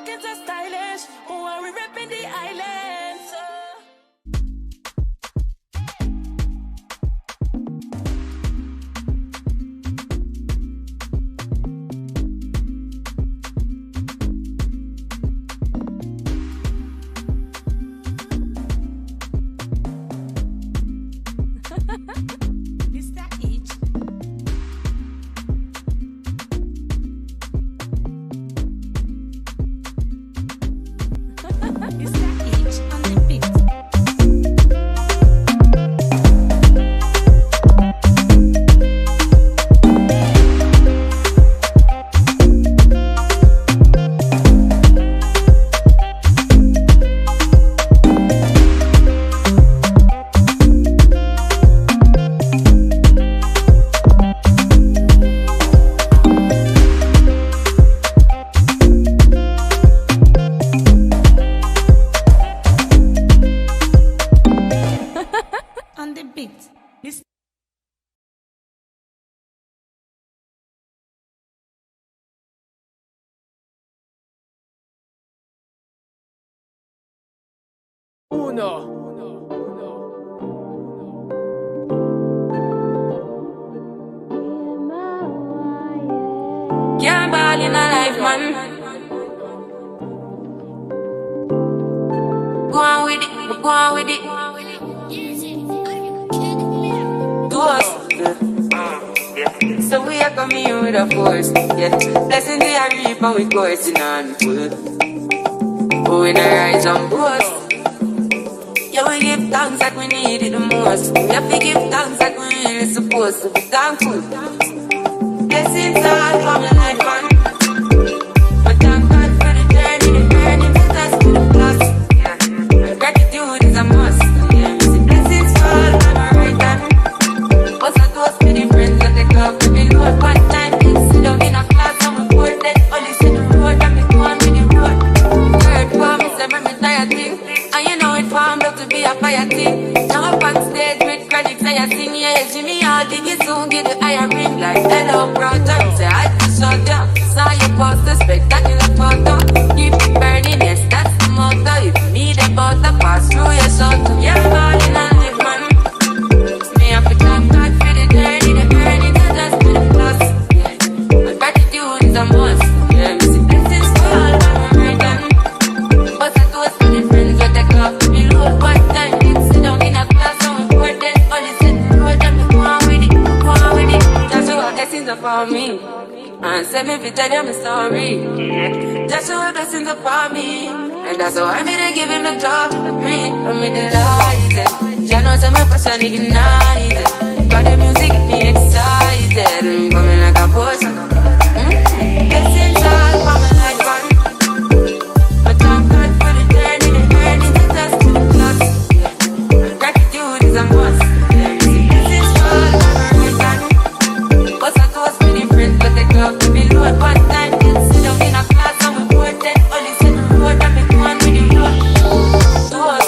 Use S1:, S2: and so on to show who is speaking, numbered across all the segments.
S1: looking so stylish. While we repping the island.
S2: Wunna.
S3: Can't ball in a life, man. Go on with it, go on with it. To us. So we are coming here with a force. Yeah. Blessing the reap and we coursing on full. Oh, we not rise and boast. Yeah, we give thanks like we need it the most. We have to give thanks like we really supposed to be thankful. Blessings all for my life, man. But thank God for the journey, the earning, the task to the plus. Yeah. Gratitude is a must. Yeah. Blessings fall on my right hand. What's a toast to the friends that take off to be load. One time, kids sit down in a class and we board. Then only see the road and me go on with the road. Third for me, say me tired thing. And you know it formed up to be a fire thing. Now up on stage with credits and I sing, yeah, Jimmy, I'll dig it soon, get the iron ring like hello, brother. Say I just shut down. Saw you post a spectacular photo. Keep it burning, yes, that's the motto. If you need a butter, pass through your shuttle. Yeah, ball in a live, man. Me have to thank God for the journey, the earning, the just to the plus. Yeah, my gratitude is a must. Yeah, me see blessings fall on my right hand. But I toast to the friends that take off to be load. One time, kids sit down in a class and we board. Then only sit the road and me go on with it, go on with it. That's what blessings are for me. And say me fi tell you my story. That's what blessings are for me. And that's how I'm gonna give him the job for free. I'm in the light. You know some passion ignited. Got the music get me excited. I'm coming like a potion. Blessings all for my life, man. But thank God for the journey, the earning, the task to the plus. Gratitude is a must. Blessings fall on my right hand. What's a toast to the friends that take off to be load. One time, kids sit down in a class and we board. Then only see the road and me go on with the road. To us.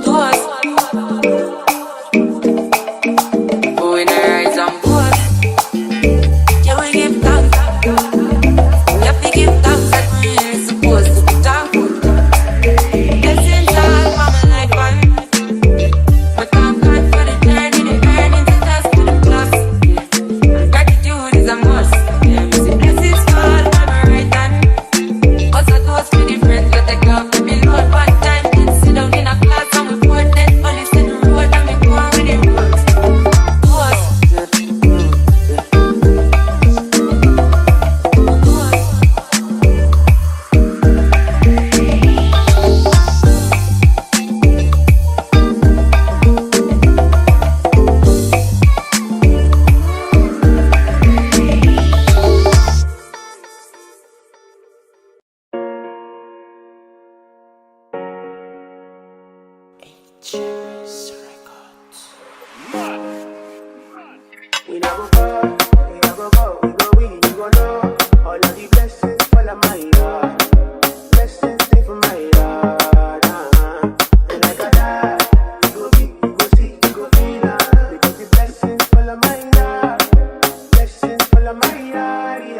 S3: To us. Oh, we not rise and boast. Yeah, we give thanks. We have to give thanks like we really supposed to be thankful. Blessings all for my life, man. But thank God for the journey, the earning, the task to the plus. Gratitude is a must. Yeah, me see blessings fall on my right hand. What's a toast to the friends that take off to be load. One time, kids sit down in a class and we board. Then only see the road and me go on with the road. To us.
S4: We never go, we never go, we go, we go know. All of the blessings fall on my yard. Blessings stay for my yard. And like a dad, we go big, we go see, we go feel. Because the blessings fall on my yard. Blessings fall on my yard, yeah.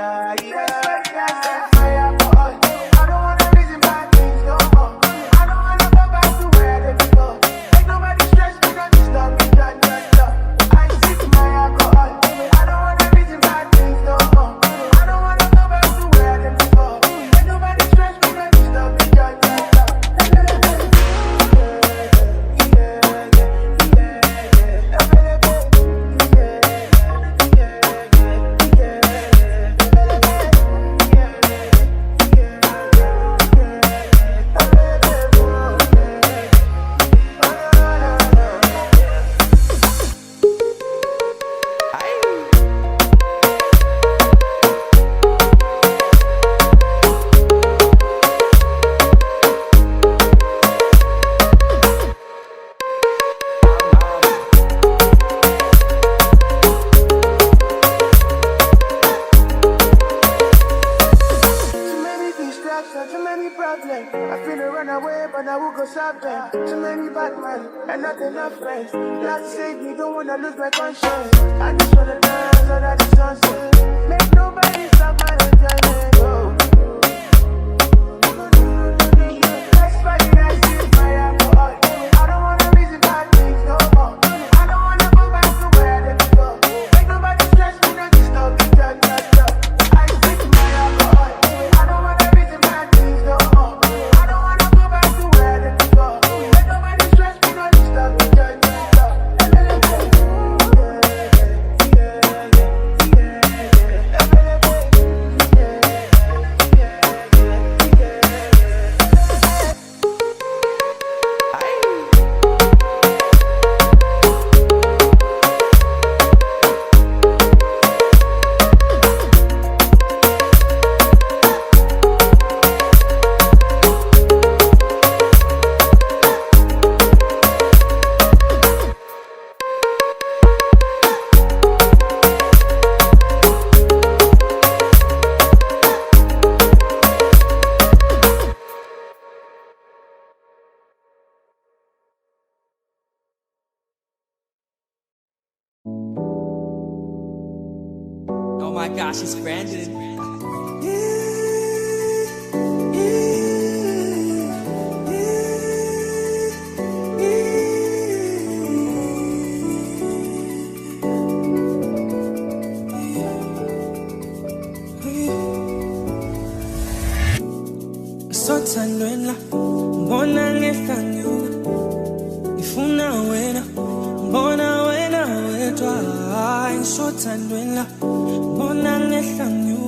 S4: so too many problems. I feel to run away, but I will go solve them. Too many bad men and not enough friends. God save me, don't wanna lose my conscience. I just wanna dance under the sunset. Make nobody stop my enjoyment. Oh. Let's fight it, I see fire for all. I don't wanna reason bad things no more. I don't wanna go back to where I did before. Make nobody stress me, not disturb me, I speak my alcohol. I don't wanna reason bad things no more. I don't wanna go back to where I did before. Make nobody stress me, not disturb me,
S1: Oh my gosh, it's Brandon.
S5: Sothandwela mbona ngehlanyu ifuna wena mbona wena wedwa sothandwela mbona ngehlanyu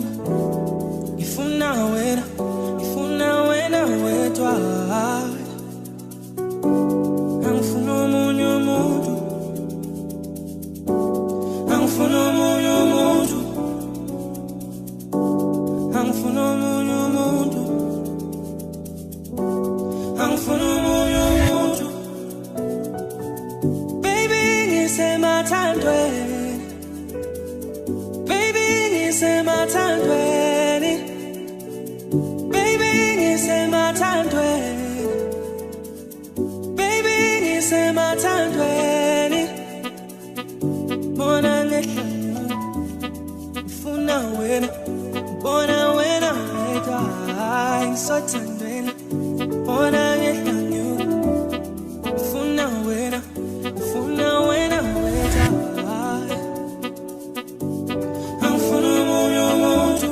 S5: ifuna wena wedwa angifuna omunye umuntu angifuna omunye umuntu angifuna omunye umuntu angifuna omunye umuntu baby ngisemathandweni baby ngisemathandweni baby ngisemathandweni baby ngisemathandweni bona ngehlanyu ngifuna wena bona wena wedwa ngisothandweni bona ngehlanyu ngifuna wena wedwa angifuna omunye umuntu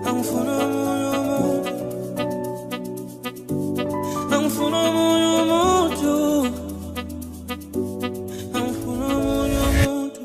S5: angifuna omunye umuntu angifuna omunye umuntu angifuna omunye umuntu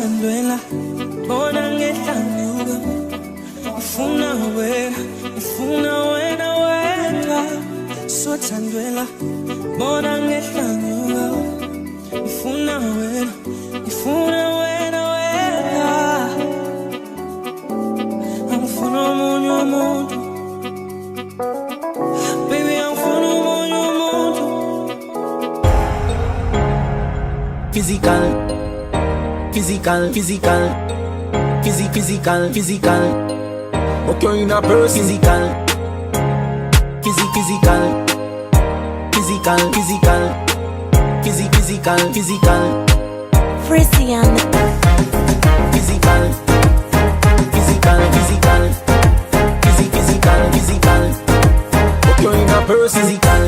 S5: Sothandwela, bona ngehlanyuka. Ifuna wena. Sothandwela, bona ngehlanyuka. Ifuna wena. Angifuna omunye umuntu. Baby, angifuna omunye umuntu.
S6: Physical. Okay, in a person. Physical.
S1: Frizzy on the
S6: Physical. Okay, in a person. Physical.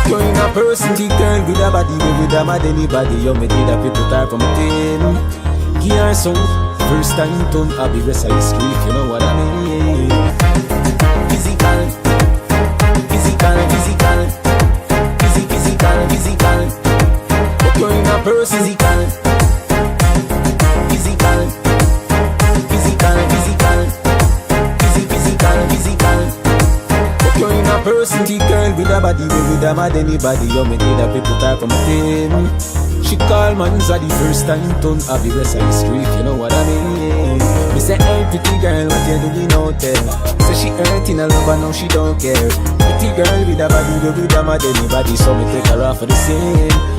S6: You're in a person, the girl with a body, with a mad anybody. You make it up, people type from a thing. Here so, first time turn, I'll be rest of history, if you know what I mean. Physical. You're in a person, physical. You're in a person, the girl with a body, with a mad anybody. You make it up, people type from a thing. She call man's at the first time turn, I'll be rest of history, if you know what I mean. Me say, hey, pretty girl, what you doing out there? Say she hurting a love and now she don't care. Pretty girl with a body, with a mad anybody. So me take her off for the scene.